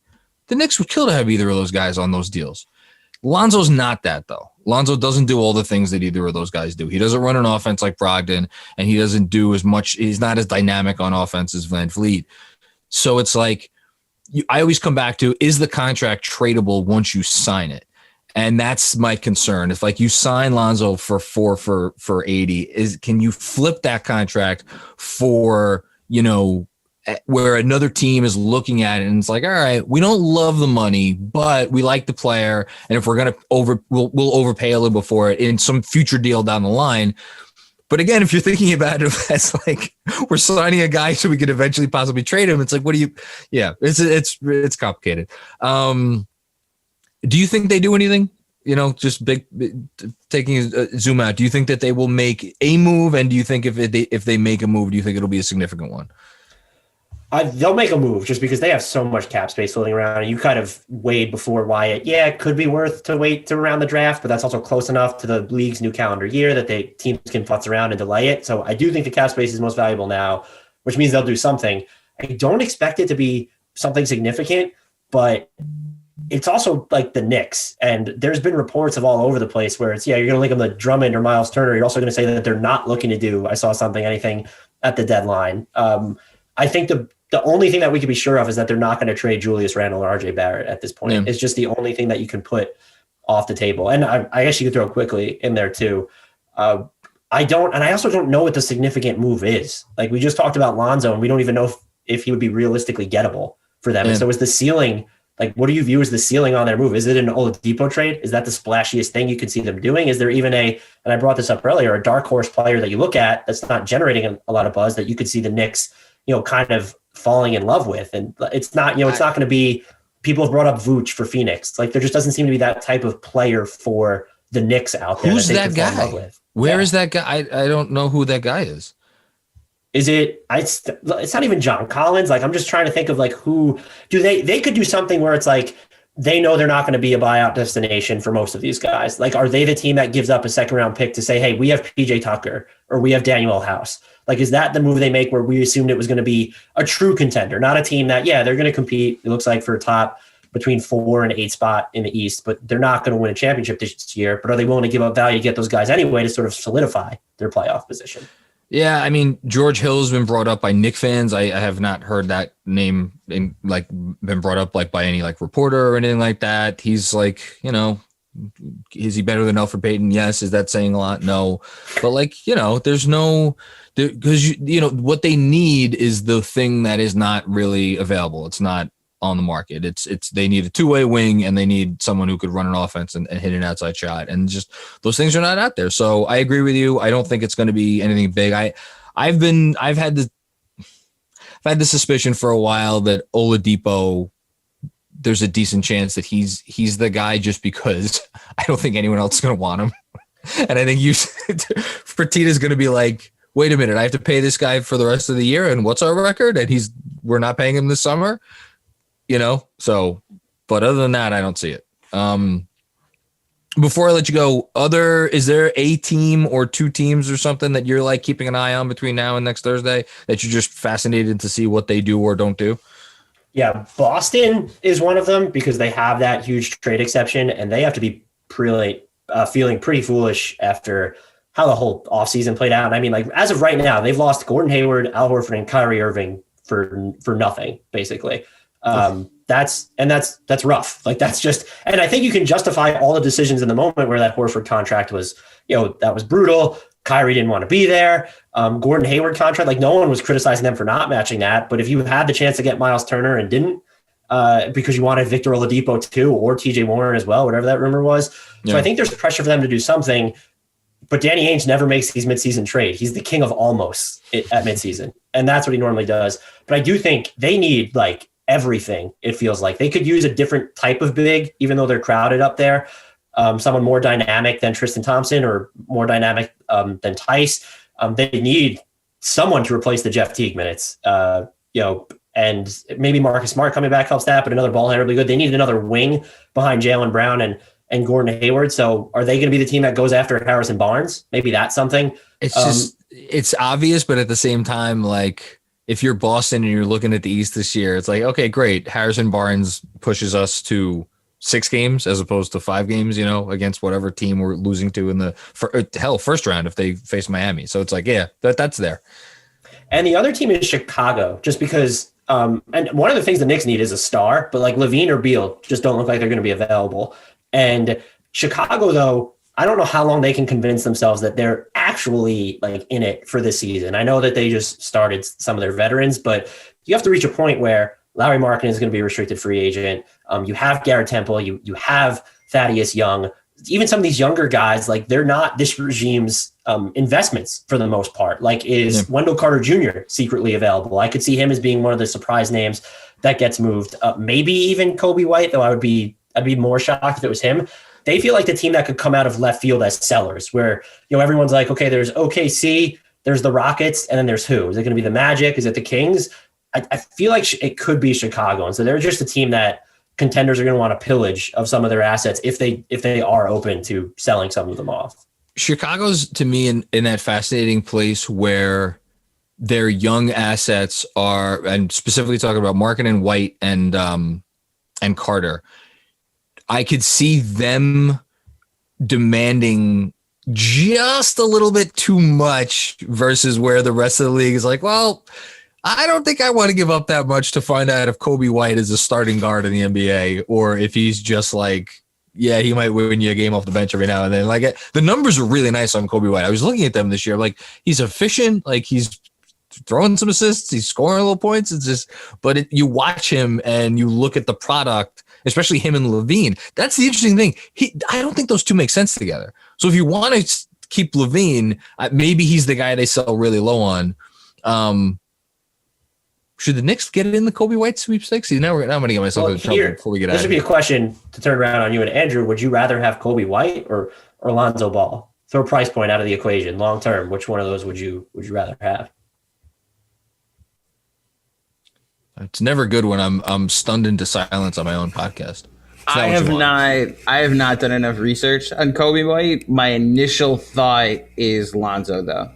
the Knicks would kill to have either of those guys on those deals. Lonzo's not that though. Lonzo doesn't do all the things that either of those guys do. He doesn't run an offense like Brogdon, and he doesn't do as much. He's not as dynamic on offense as Van Vliet. So it's like, I always come back to, is the contract tradable once you sign it? And that's my concern. If like you sign Lonzo for 4 for 80, can you flip that contract for, where another team is looking at it and it's like, all right, we don't love the money, but we like the player. And if we're going to we'll overpay a little bit for it in some future deal down the line. But again, if you're thinking about it as like we're signing a guy so we could eventually possibly trade him, it's like, it's complicated. Do you think they do anything? Just taking a zoom out. Do you think that they will make a move? And do you think if they make a move, do you think it'll be a significant one? They'll make a move just because they have so much cap space floating around. And you kind of weighed before why it could be worth to wait to around the draft, but that's also close enough to the league's new calendar year that teams can futz around and delay it. So I do think the cap space is most valuable now, which means they'll do something. I don't expect it to be something significant, but it's also like the Knicks. And there's been reports of all over the place where it's, you're going to link them to Drummond or Miles Turner. You're also going to say that they're not looking to do, I saw anything at the deadline. I think the only thing that we can be sure of is that they're not going to trade Julius Randle or RJ Barrett at this point. Yeah. It's just the only thing that you can put off the table. And I guess you could throw quickly in there too. I also don't know what the significant move is. Like we just talked about Lonzo, and we don't even know if he would be realistically gettable for them. Yeah. And so is the ceiling, like, what do you view as the ceiling on their move? Is it an Oladipo trade? Is that the splashiest thing you could see them doing? Is there even and I brought this up earlier, a dark horse player that you look at that's not generating a lot of buzz that you could see the Knicks, kind of falling in love with? And it's not, it's not going to be, people have brought up Vooch for Phoenix. Like there just doesn't seem to be that type of player for the Knicks out there. Who's that guy? Where is that guy? I don't know who that guy is. Is it? It's not even John Collins. Like I'm just trying to think of like who do they could do something where it's like they know they're not going to be a buyout destination for most of these guys. Like are they the team that gives up a second round pick to say, hey, we have PJ Tucker or we have Daniel House? Like is that the move they make where we assumed it was going to be a true contender, not a team that they're going to compete? It looks like for a top between 4 and 8 spot in the East, but they're not going to win a championship this year. But are they willing to give up value to get those guys anyway to sort of solidify their playoff position? Yeah, I mean, George Hill's been brought up by Knicks fans. I have not heard that name been brought up like by any like reporter or anything like that. He's like, is he better than Elfrid Payton? Yes. Is that saying a lot? No. But like, there's no, because what they need is the thing that is not really available. It's not on the market. It's they need a two-way wing and they need someone who could run an offense and hit an outside shot, and just those things are not out there. So I agree with you. I don't think it's going to be anything big. I've had the suspicion for a while that Oladipo, there's a decent chance that he's the guy, just because I don't think anyone else is going to want him. And I think Fertitta's going to be like, wait a minute, I have to pay this guy for the rest of the year, and what's our record? And we're not paying him this summer. So, but other than that, I don't see it. Before I let you go, is there a team or two teams or something that you're like keeping an eye on between now and next Thursday that you're just fascinated to see what they do or don't do? Yeah, Boston is one of them because they have that huge trade exception, and they have to be feeling pretty foolish after how the whole offseason played out. And I mean, like as of right now, they've lost Gordon Hayward, Al Horford, and Kyrie Irving for nothing, basically. That's rough. Like that's just, and I think you can justify all the decisions in the moment where that Horford contract was, that was brutal. Kyrie didn't want to be there. Gordon Hayward contract, like no one was criticizing them for not matching that. But if you had the chance to get Miles Turner and didn't, because you wanted Victor Oladipo too, or TJ Warren as well, whatever that rumor was. Yeah. So I think there's pressure for them to do something, but Danny Ainge never makes these midseason trades. He's the king of almost at midseason. And that's what he normally does. But I do think they need like everything. It feels like they could use a different type of big, even though they're crowded up there. Someone more dynamic than Tristan Thompson or more dynamic than Tice. They need someone to replace the Jeff Teague minutes, and maybe Marcus Smart coming back helps that, but another ball handler would be good. They need another wing behind Jaylen Brown and Gordon Hayward. So are they going to be the team that goes after Harrison Barnes? Maybe that's something. It's obvious, but at the same time, like if you're Boston and you're looking at the East this year, it's like, okay, great. Harrison Barnes pushes us to 6 games as opposed to 5 games, against whatever team we're losing to in the first round if they face Miami. So it's like, yeah, that's there. And the other team is Chicago, just because, and one of the things the Knicks need is a star, but like Levine or Beal just don't look like they're going to be available. And Chicago, though, I don't know how long they can convince themselves that they're actually like in it for this season. I know that they just started some of their veterans, but you have to reach a point where Lauri Markkanen is going to be a restricted free agent. You have Garrett Temple, you have Thaddeus Young. Even some of these younger guys, like they're not this regime's investments for the most part. Like is Wendell Carter Jr. secretly available? I could see him as being one of the surprise names that gets moved. Maybe even Kobe White, though I'd be more shocked if it was him. They feel like the team that could come out of left field as sellers, where everyone's like, okay, there's OKC, there's the Rockets, and then there's who? Is it going to be the Magic? Is it the Kings? I feel like it could be Chicago, and so they're just a team that contenders are going to want to pillage of some of their assets if they are open to selling some of them off. Chicago's, to me, in that fascinating place where their young assets are, and specifically talking about Markkanen, White, and Carter, I could see them demanding just a little bit too much versus where the rest of the league is like, well, I don't think I want to give up that much to find out if Kobe White is a starting guard in the NBA or if he's just like, yeah, he might win you a game off the bench every now and then. Like, the numbers are really nice on Kobe White. I was looking at them this year. Like, he's efficient. Like, he's throwing some assists. He's scoring little points. It's just, but you watch him and you look at the product, especially him and Levine. That's the interesting thing. I don't think those two make sense together. So if you want to keep Levine, maybe he's the guy they sell really low on. Should the Knicks get it in the Kobe White sweepstakes? See, now I'm going to get myself in trouble before we get out of here. This would be a question to turn around on you and Andrew. Would you rather have Kobe White or Lonzo Ball? Throw a price point out of the equation. Long term, which one of those would you rather have? It's never good when I'm stunned into silence on my own podcast. I have not done enough research on Kobe White. My initial thought is Lonzo, though.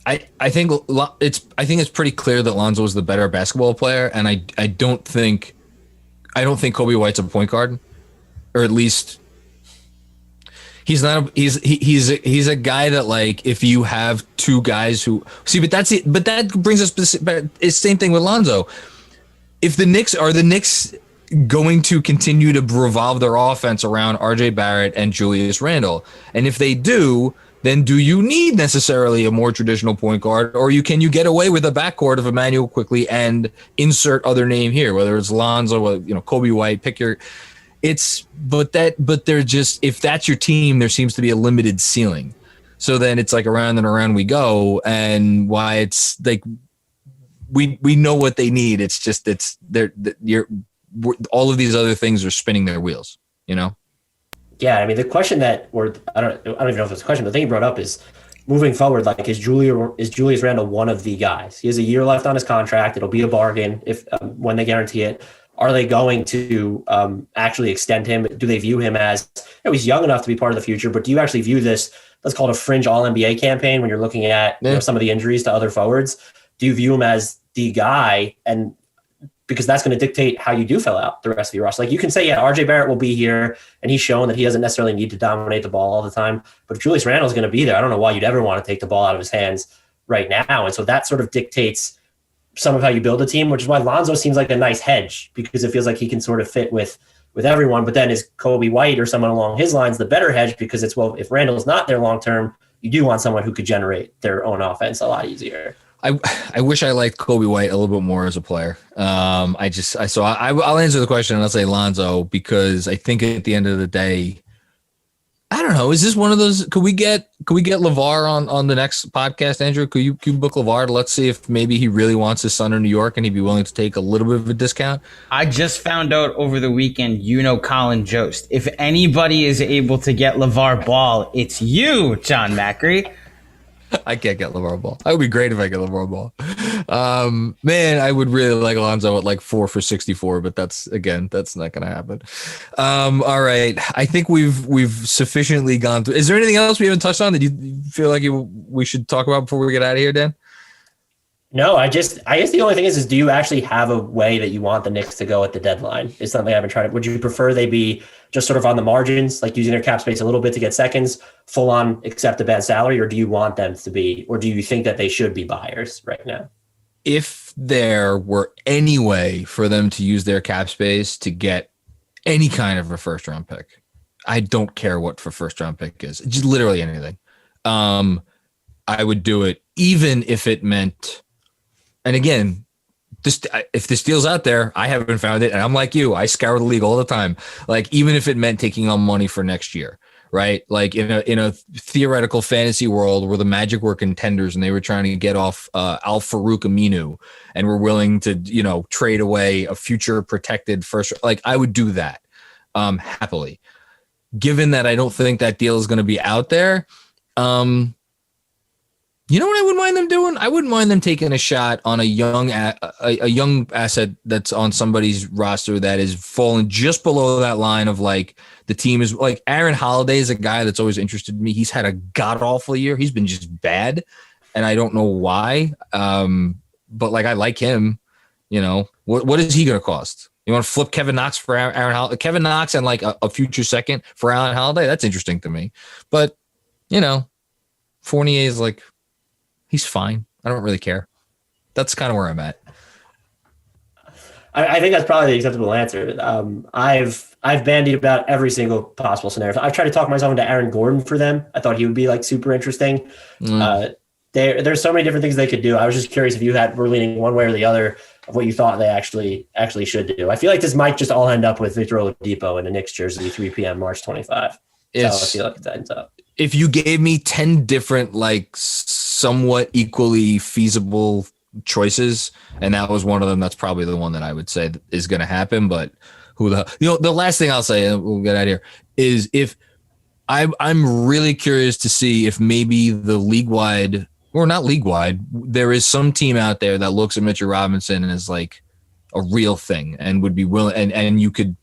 I think it's pretty clear that Lonzo is the better basketball player, and I don't think Kobe White's a point guard, or at least he's not. He's a guy that, like, if you have two guys who see, but that's it. But that brings us. But it's the same thing with Lonzo. If the Knicks going to continue to revolve their offense around RJ Barrett and Julius Randle, and if they do, then do you need necessarily a more traditional point guard, or can you get away with a backcourt of Emmanuel quickly and insert other name here, whether it's Lonzo, Kobe White, pick your. But they're just, if that's your team, there seems to be a limited ceiling. So then it's like around and around we go, and why it's like we know what they need. It's just all of these other things are spinning their wheels, Yeah, I mean, the question I don't even know if it's a question, but the thing you brought up is moving forward, like, is Julius Randle one of the guys? He has a year left on his contract. It'll be a bargain if when they guarantee it. Are they going to actually extend him? Do they view him as, he's young enough to be part of the future, but do you actually view this, let's call it a fringe All-NBA campaign when you're looking at some of the injuries to other forwards? Do you view him as the guy, and because that's going to dictate how you do fill out the rest of your roster? Like, you can say, yeah, RJ Barrett will be here, and he's shown that he doesn't necessarily need to dominate the ball all the time. But if Julius Randle is going to be there, I don't know why you'd ever want to take the ball out of his hands right now. And so that sort of dictates some of how you build a team, which is why Lonzo seems like a nice hedge, because it feels like he can sort of fit with everyone. But then is Kobe White or someone along his lines the better hedge? Because it's, well, if Randle's not there long term, you do want someone who could generate their own offense a lot easier. I wish I liked Kobe White a little bit more as a player. I'll answer the question and I'll say Lonzo, because I think at the end of the day, I don't know. Is this one of those? Could we get LeVar on the next podcast, Andrew? Could you book LeVar? Let's see if maybe he really wants his son in New York and he'd be willing to take a little bit of a discount. I just found out over the weekend, Colin Jost. If anybody is able to get LeVar Ball, it's you, John Macri. I can't get LeVar Ball. That would be great if I get LeVar Ball. Man, I would really like Lonzo at like 4 for 64, but that's not going to happen. All right. I think we've sufficiently gone through. Is there anything else we haven't touched on that you feel like we should talk about before we get out of here, Dan? No, I guess the only thing is do you actually have a way that you want the Knicks to go at the deadline? It's something I've been trying to. Would you prefer they be just sort of on the margins, like using their cap space a little bit to get seconds, full on accept a bad salary, or do you want them to be, or do you think that they should be buyers right now? If there were any way for them to use their cap space to get any kind of a first round pick, I don't care what for first round pick is, just literally anything. I would do it, even if it meant. And again, if this deal's out there, I haven't found it. And I'm like you, I scour the league all the time. Like, even if it meant taking on money for next year, right? Like in a theoretical fantasy world where the Magic were contenders and they were trying to get off Al Farouk Aminu and were willing to, trade away a future protected first, like I would do that happily. Given that I don't think that deal is going to be out there, you know what I wouldn't mind them doing? I wouldn't mind them taking a shot on a young asset that's on somebody's roster that is falling just below that line of like the team is like Aaron Holiday is a guy that's always interested me. He's had a god awful year. He's been just bad. and I don't know why. But like I like him. You know, what is he going to cost? You want to flip Kevin Knox for Aaron Holiday? Kevin Knox and like a future second for Aaron Holiday? That's interesting to me. But, you know, Fournier is like, he's fine. I don't really care. That's kind of where I'm at. I think that's probably the acceptable answer. I've bandied about every single possible scenario. I've tried to talk myself into Aaron Gordon for them. I thought he would be like super interesting. There's so many different things they could do. I was just curious if you were leaning one way or the other of what you thought they actually should do. I feel like this might just all end up with Victor Oladipo in the Knicks jersey, 3 p.m. March 25. So I feel like it ends up. If you gave me 10 different, like somewhat equally feasible choices, and that was one of them, that's probably the one that I would say is going to happen. But the last thing I'll say, and we'll get out of here, is if I'm really curious to see if maybe the league-wide, or not league-wide, there is some team out there that looks at Mitchell Robinson and is like a real thing and would be willing, and you could,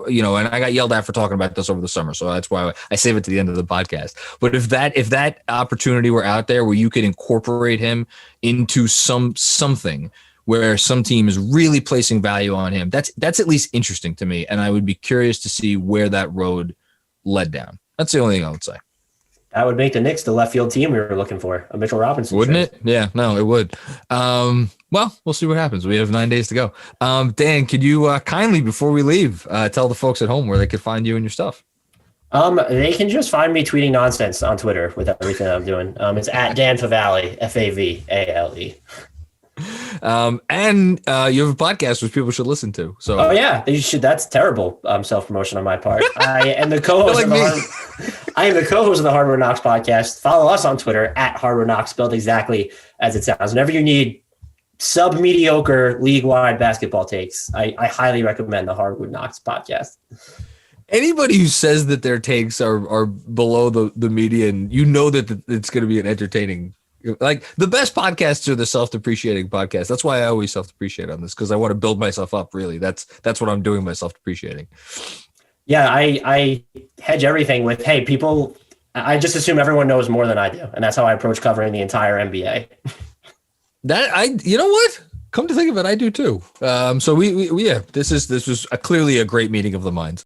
you know, and I got yelled at for talking about this over the summer, so that's why I save it to the end of the podcast. But if that opportunity were out there where you could incorporate him into something where some team is really placing value on him, that's at least interesting to me, and I would be curious to see where that road led down. That's the only thing I would say. That would make the Knicks the left field team we were looking for, a Mitchell Robinson. Wouldn't it? Yeah, no, it would. Well, we'll see what happens. We have 9 days to go. Dan, could you kindly, before we leave, tell the folks at home where they could find you and your stuff? They can just find me tweeting nonsense on Twitter with everything I'm doing. It's at Dan Favale, Favale. And you have a podcast which people should listen to. So, oh yeah, they should. That's terrible self-promotion on my part. I am the co-host. I am the co-host of the Hardwood Knocks podcast. Follow us on Twitter at Hardwood Knocks, spelled exactly as it sounds. Whenever you need sub-mediocre league-wide basketball takes, I highly recommend the Hardwood Knocks podcast. Anybody who says that their takes are below the median, you know that it's going to be an entertaining. Like the best podcasts are the self-depreciating podcasts. That's why I always self-depreciate on this, because I want to build myself up. Really, that's what I'm doing by self-depreciating. Yeah, I hedge everything with, hey, people. I just assume everyone knows more than I do, and that's how I approach covering the entire NBA. You know what? Come to think of it, I do too. So we this was clearly a great meeting of the minds.